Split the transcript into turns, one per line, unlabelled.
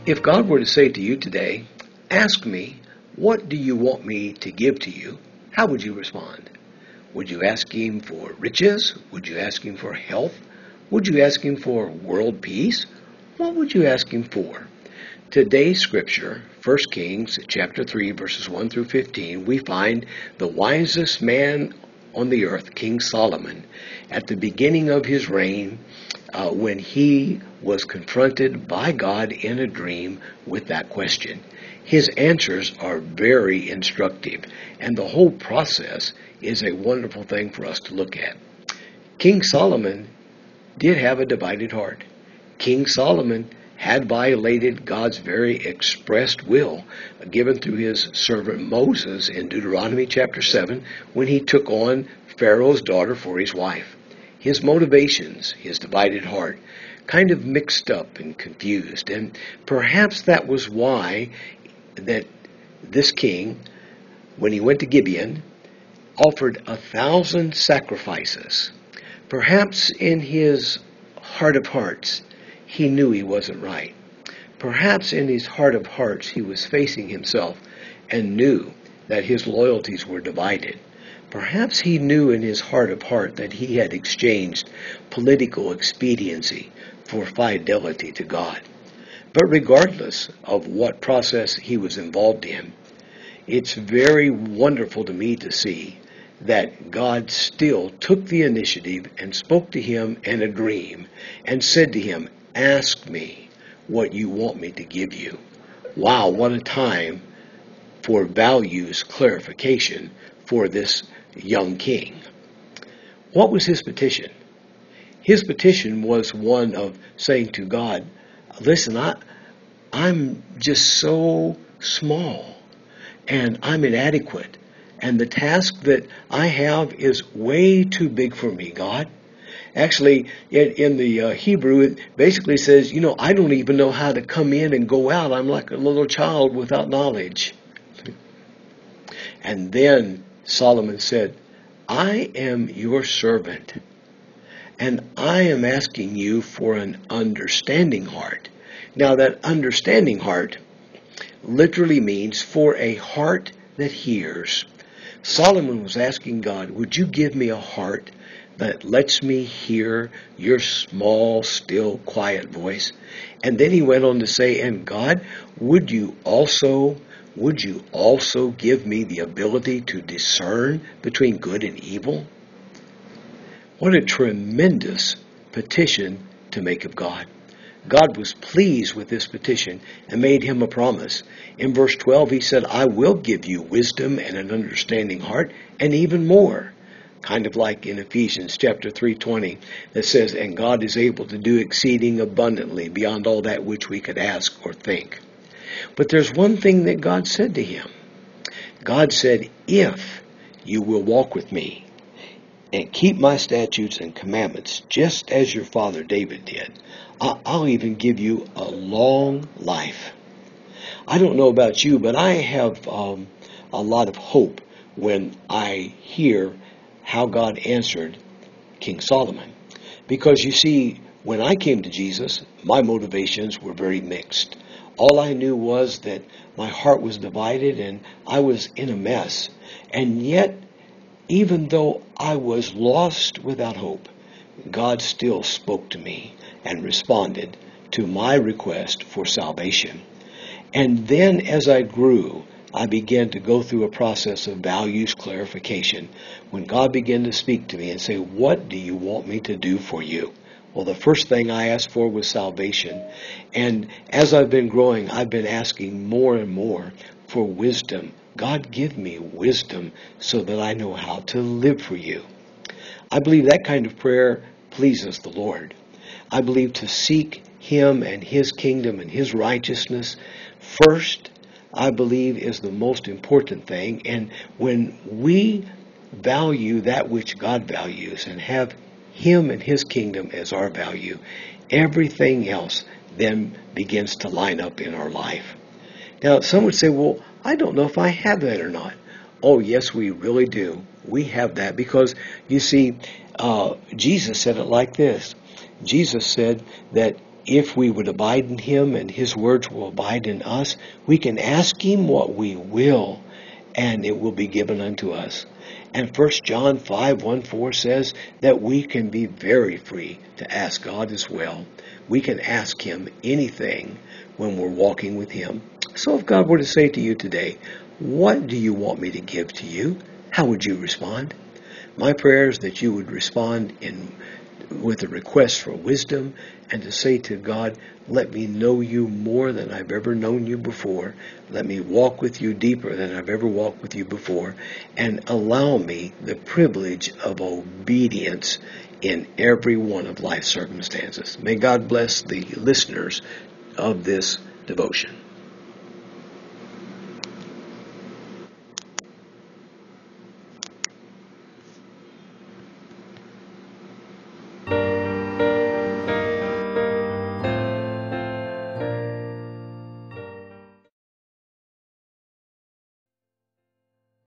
If God were to say to you today, ask me, what do you want me to give to you? How would you respond? Would you ask him for riches? Would you ask him for health? Would you ask him for world peace? What would you ask him for? Today's scripture, 1 Kings chapter 3, verses 1 through 15, we find the wisest man on the earth, King Solomon, at the beginning of his reign, when he was confronted by God in a dream with that question. His answers are very instructive, and the whole process is a wonderful thing for us to look at. King Solomon did have a divided heart. King Solomon had violated God's very expressed will given through his servant Moses in Deuteronomy chapter 7 when he took on Pharaoh's daughter for his wife. His motivations, his divided heart, kind of mixed up and confused, and perhaps that was why that this king, when he went to Gibeon, offered 1,000 sacrifices. Perhaps in his heart of hearts, he knew he wasn't right. Perhaps in his heart of hearts, he was facing himself and knew that his loyalties were divided. Perhaps he knew in his heart of heart that he had exchanged political expediency for fidelity to God. But regardless of what process he was involved in, it's very wonderful to me to see that God still took the initiative and spoke to him in a dream and said to him, ask me what you want me to give you. Wow, what a time for values clarification for this young king. What was his petition? His petition was one of saying to God, listen, I'm just so small and I'm inadequate. And the task that I have is way too big for me, God. Actually, in the Hebrew, it basically says, I don't even know how to come in and go out. I'm like a little child without knowledge. And then Solomon said, I am your servant, and I am asking you for an understanding heart. Now, that understanding heart literally means for a heart that hears. Solomon was asking God, would you give me a heart that lets me hear your small, still, quiet voice? And then he went on to say, and God, would you also give me the ability to discern between good and evil? What a tremendous petition to make of God. God was pleased with this petition and made him a promise. In verse 12, he said, I will give you wisdom and an understanding heart, and even more. Kind of like in Ephesians chapter 3:20 that says, and God is able to do exceeding abundantly beyond all that which we could ask or think. But there's one thing that God said to him. God said, if you will walk with me and keep my statutes and commandments just as your father David did, I'll even give you a long life. I don't know about you, but I have a lot of hope when I hear how God answered King Solomon. Because you see, when I came to Jesus, my motivations were very mixed. All I knew was that my heart was divided and I was in a mess. And yet, even though I was lost without hope, God still spoke to me and responded to my request for salvation. And then as I grew, I began to go through a process of values clarification when God began to speak to me and say, what do you want me to do for you? Well, the first thing I asked for was salvation. And as I've been growing, I've been asking more and more for wisdom. God, give me wisdom so that I know how to live for you. I believe that kind of prayer pleases the Lord. I believe to seek him and his kingdom and his righteousness first, I believe, is the most important thing. And when we value that which God values and have him and his kingdom as our value, everything else then begins to line up in our life. Now, some would say, well, I don't know if I have that or not. Oh, yes, we really do. We have that because, you see, Jesus said it like this. Jesus said that if we would abide in him and his words will abide in us, we can ask him what we will, and it will be given unto us. And 1 John 5:1-4 says that we can be very free to ask God as well. We can ask him anything when we're walking with him. So if God were to say to you today, what do you want me to give to you? How would you respond? My prayer is that you would respond with a request for wisdom and to say to God, let me know you more than I've ever known you before. Let me walk with you deeper than I've ever walked with you before. And allow me the privilege of obedience in every one of life's circumstances. May God bless the listeners of this devotion.